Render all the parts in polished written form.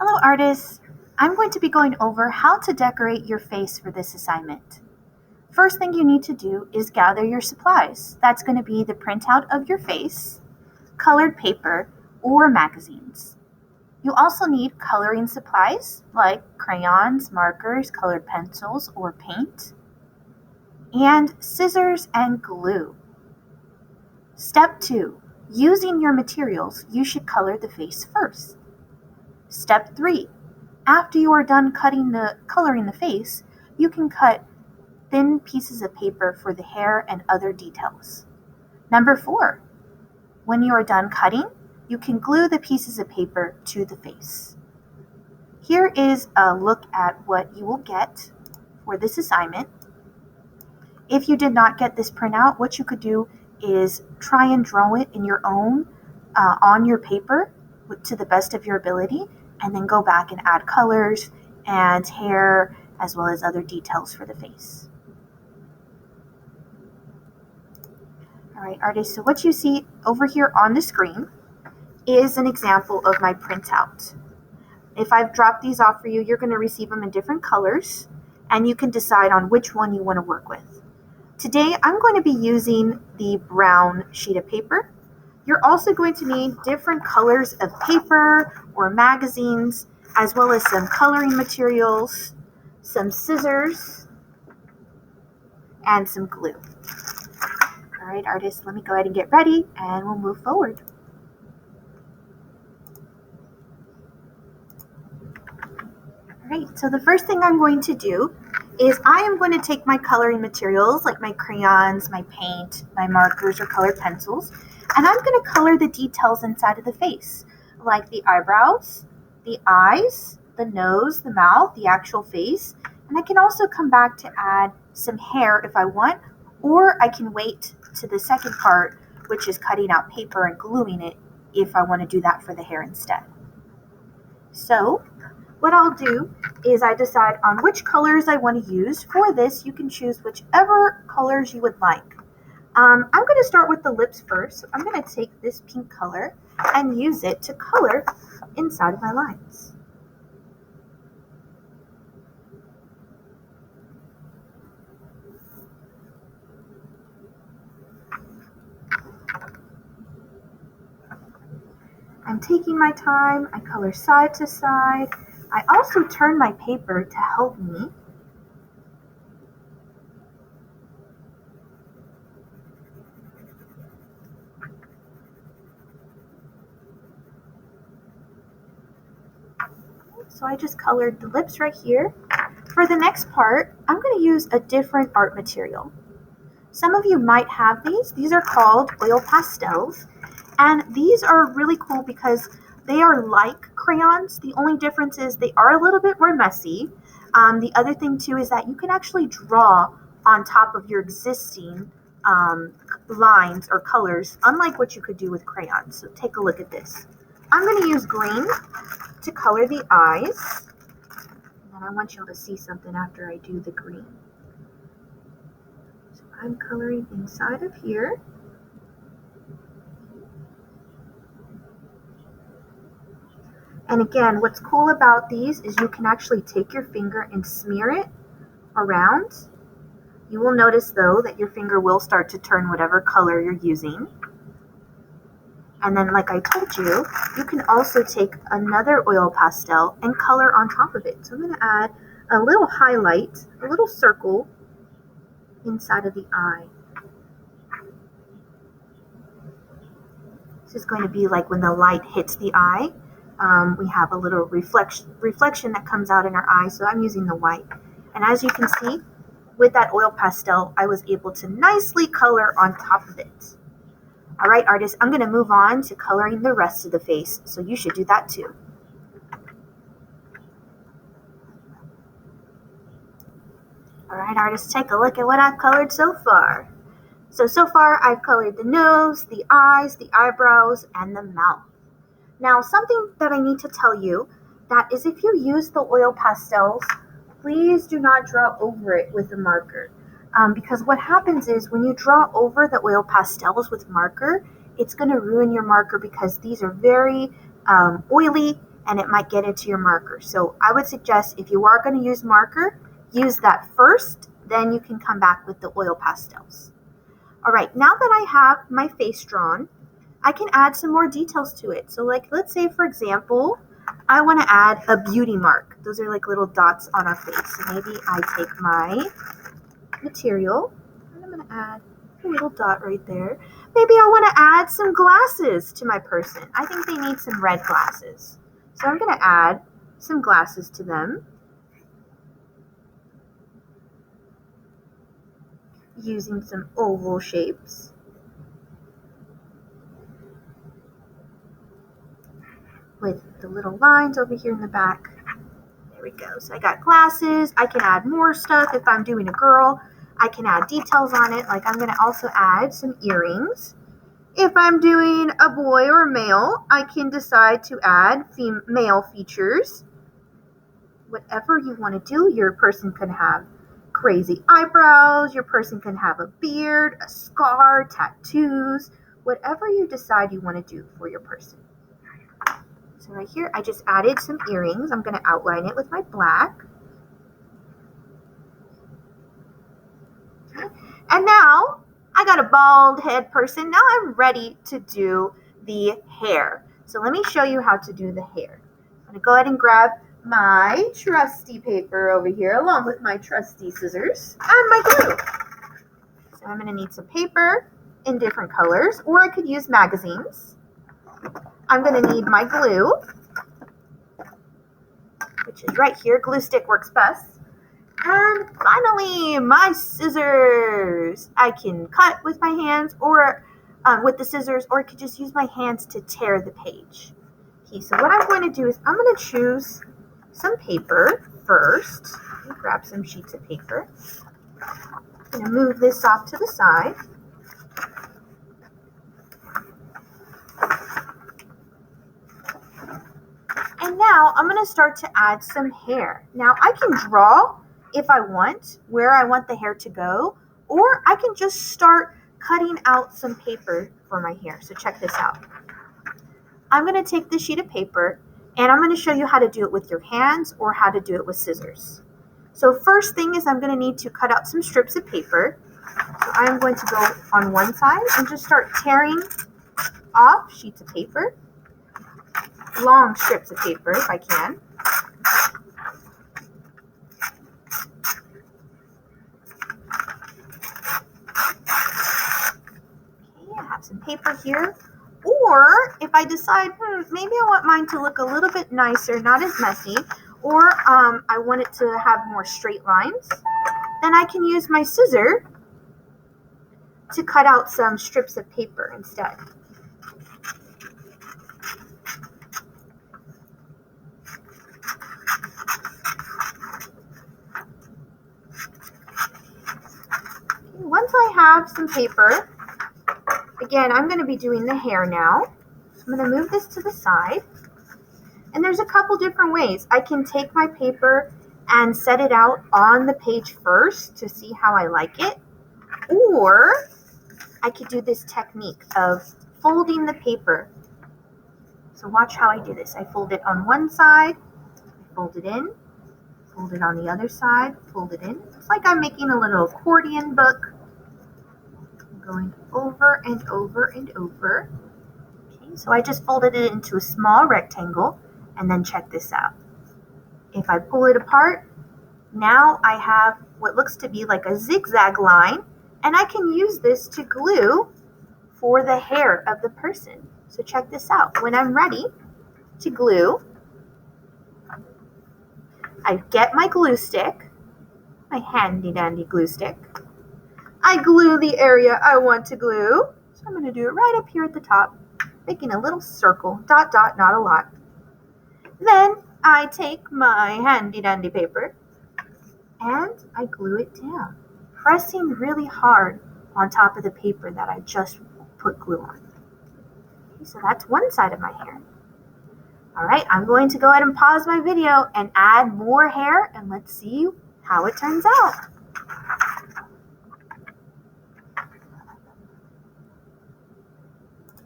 Hello artists! I'm going to be going over how to decorate your face for this assignment. First thing you need to do is gather your supplies. That's going to be the printout of your face, colored paper, or magazines. You also need coloring supplies like crayons, markers, colored pencils, or paint, and scissors and glue. Step 2. Using your materials, you should color the face first. Step 3. After you are done coloring the face, you can cut thin pieces of paper for the hair and other details. Number 4, when you are done cutting, you can glue the pieces of paper to the face. Here is a look at what you will get for this assignment. If you did not get this printout, what you could do is try and draw it in your own on your paper to the best of your ability, and then go back and add colors and hair as well as other details for the face. All right, artists, so what you see over here on the screen is an example of my printout. If I've dropped these off for you, you're going to receive them in different colors, and you can decide on which one you want to work with. Today, I'm going to be using the brown sheet of paper. You're also going to need different colors of paper or magazines, as well as some coloring materials, some scissors, and some glue. All right, artists, let me go ahead and get ready, and we'll move forward. All right, so the first thing I'm going to do is I am going to take my coloring materials, like my crayons, my paint, my markers, or colored pencils, and I'm going to color the details inside of the face, like the eyebrows, the eyes, the nose, the mouth, the actual face, and I can also come back to add some hair if I want, or I can wait to the second part, which is cutting out paper and gluing it, if I want to do that for the hair instead. So what I'll do is I decide on which colors I want to use. For this, you can choose whichever colors you would like. I'm going to start with the lips first. So I'm going to take this pink color and use it to color inside of my lines. I'm taking my time. I color side to side. I also turn my paper to help me. So I just colored the lips right here. For the next part, I'm going to use a different art material. Some of you might have these. These are called oil pastels. And these are really cool because they are like crayons. The only difference is they are a little bit more messy. The other thing too is that you can actually draw on top of your existing lines or colors, unlike what you could do with crayons. So take a look at this. I'm going to use green to color the eyes. And I want y'all to see something after I do the green. So I'm coloring inside of here. And again, what's cool about these is you can actually take your finger and smear it around. You will notice though that your finger will start to turn whatever color you're using. And then like I told you, you can also take another oil pastel and color on top of it. So I'm going to add a little highlight, a little circle inside of the eye. This is going to be like when the light hits the eye. We have a little reflection that comes out in our eye, so I'm using the white. And as you can see, with that oil pastel, I was able to nicely color on top of it. All right, artists, I'm going to move on to coloring the rest of the face, so you should do that too. All right, artists, take a look at what I've colored so far. So far, I've colored the nose, the eyes, the eyebrows, and the mouth. Now, something that I need to tell you, that is if you use the oil pastels, please do not draw over it with a marker. Because what happens is when you draw over the oil pastels with marker, it's going to ruin your marker because these are very oily and it might get into your marker. So I would suggest if you are going to use marker, use that first, then you can come back with the oil pastels. All right, now that I have my face drawn, I can add some more details to it. So like, let's say for example, I want to add a beauty mark. Those are like little dots on our face. So maybe I take my material and I'm going to add a little dot right there. Maybe I want to add some glasses to my person. I think they need some red glasses. So I'm going to add some glasses to them using some oval shapes. With the little lines over here in the back. There we go. So I got glasses. I can add more stuff if I'm doing a girl. I can add details on it. Like I'm going to also add some earrings. If I'm doing a boy or a male, I can decide to add male features. Whatever you want to do, your person can have crazy eyebrows. Your person can have a beard, a scar, tattoos, whatever you decide you want to do for your person. So right here, I just added some earrings. I'm going to outline it with my black. Okay. And now, I got a bald head person. Now I'm ready to do the hair. So let me show you how to do the hair. I'm going to go ahead and grab my trusty paper over here, along with my trusty scissors and my glue. So I'm going to need some paper in different colors, or I could use magazines. I'm going to need my glue, which is right here. Glue stick works best. And finally, my scissors. I can cut with my hands or with the scissors, or I could just use my hands to tear the page. Okay, so what I'm going to do is I'm going to choose some paper first. Let me grab some sheets of paper. I'm going to move this off to the side. And now I'm going to start to add some hair. Now I can draw if I want where I want the hair to go, or I can just start cutting out some paper for my hair. So check this out. I'm going to take this sheet of paper and I'm going to show you how to do it with your hands or how to do it with scissors. So first thing is I'm going to need to cut out some strips of paper. So I'm going to go on one side and just start tearing off sheets of paper. Long strips of paper if I can. Okay, I have some paper here. Or if I decide, maybe I want mine to look a little bit nicer, not as messy, or I want it to have more straight lines, then I can use my scissor to cut out some strips of paper instead. Once I have some paper, again, I'm going to be doing the hair now. I'm going to move this to the side. And there's a couple different ways. I can take my paper and set it out on the page first to see how I like it. Or I could do this technique of folding the paper. So watch how I do this. I fold it on one side, fold it in, fold it on the other side, fold it in. It's like I'm making a little accordion book. Going over and over and over. Okay, so I just folded it into a small rectangle, and then check this out. If I pull it apart, now I have what looks to be like a zigzag line, and I can use this to glue for the hair of the person. So check this out. When I'm ready to glue, I get my glue stick, my handy dandy glue stick. I glue the area I want to glue. So I'm going to do it right up here at the top, making a little circle, dot, dot, not a lot. Then I take my handy dandy paper and I glue it down, pressing really hard on top of the paper that I just put glue on. Okay, so that's one side of my hair. All right, I'm going to go ahead and pause my video and add more hair, and let's see how it turns out.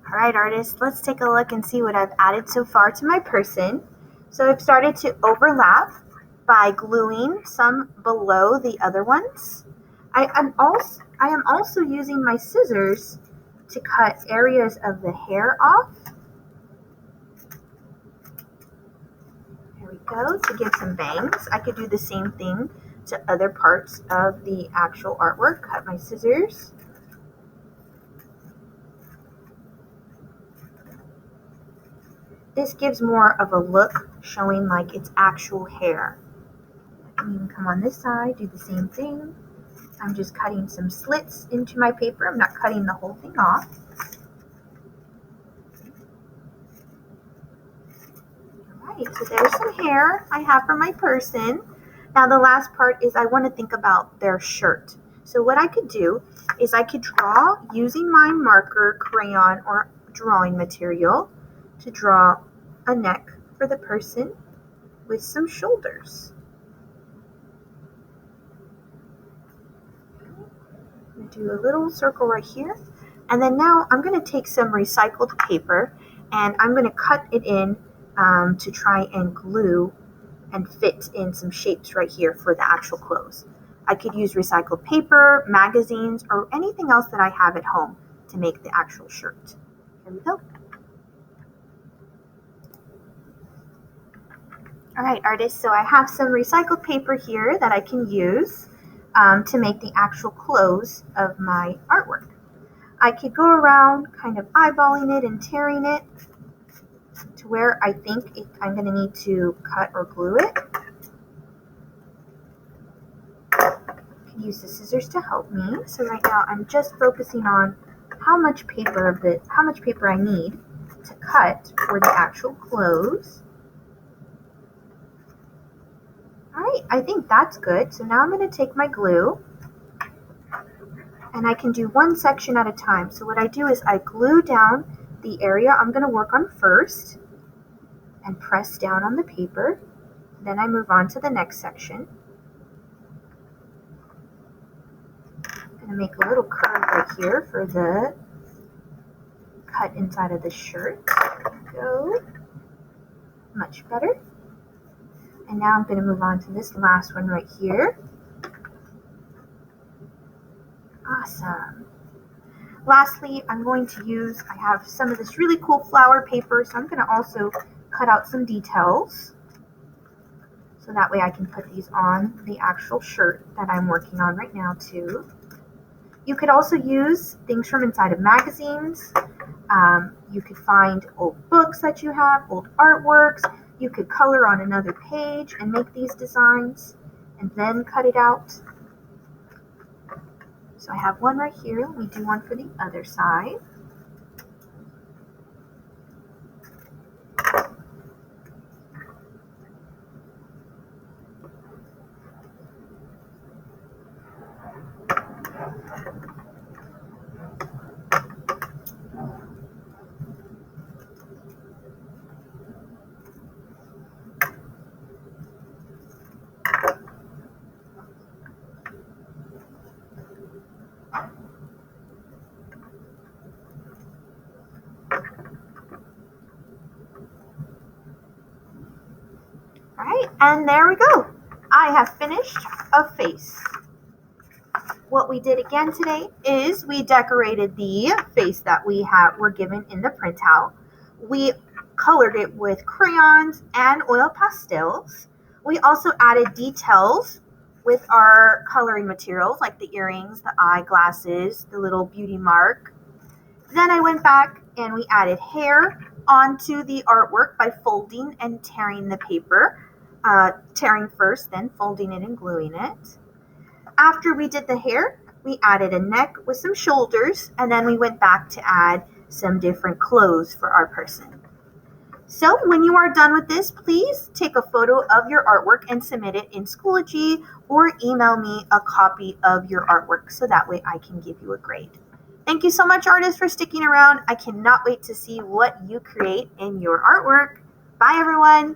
All right, artists, let's take a look and see what I've added so far to my person. So I've started to overlap by gluing some below the other ones. I am also using my scissors to cut areas of the hair off. There we go, to give some bangs. I could do the same thing to other parts of the actual artwork. Cut my scissors. This gives more of a look, showing like it's actual hair. And you can come on this side, do the same thing. I'm just cutting some slits into my paper. I'm not cutting the whole thing off. Alright, so there's some hair I have for my person. Now the last part is I want to think about their shirt. So what I could do is I could draw using my marker, crayon, or drawing material to draw a neck for the person with some shoulders. I'm going to do a little circle right here. And then now I'm going to take some recycled paper and I'm going to cut it in to try and glue and fit in some shapes right here for the actual clothes. I could use recycled paper, magazines, or anything else that I have at home to make the actual shirt. Here we go. All right, artists, so I have some recycled paper here that I can use to make the actual clothes of my artwork. I could go around kind of eyeballing it and tearing it to where I think I'm going to need to cut or glue it. I can use the scissors to help me. So right now I'm just focusing on how much paper I need to cut for the actual clothes. All right, I think that's good. So now I'm going to take my glue and I can do one section at a time. So what I do is I glue down the area I'm going to work on first and press down on the paper. Then I move on to the next section. I'm going to make a little curve right here for the cut inside of the shirt. There we go. Much better. And now I'm going to move on to this last one right here. Awesome. Lastly, I'm going to I have some of this really cool flower paper, so I'm going to also cut out some details. So that way I can put these on the actual shirt that I'm working on right now too. You could also use things from inside of magazines. You could find old books that you have, old artworks. You could color on another page and make these designs and then cut it out. So I have one right here. Let me do one for the other side. All right, and there we go. I have finished a face. What we did again today is we decorated the face that were given in the printout. We colored it with crayons and oil pastels. We also added details with our coloring materials like the earrings, the eyeglasses, the little beauty mark. Then I went back and we added hair onto the artwork by folding and tearing the paper. Tearing first, then folding it and gluing it. After we did the hair, we added a neck with some shoulders, and then we went back to add some different clothes for our person. So when you are done with this, please take a photo of your artwork and submit it in Schoology or email me a copy of your artwork so that way I can give you a grade. Thank you so much, artists, for sticking around. I cannot wait to see what you create in your artwork. Bye, everyone.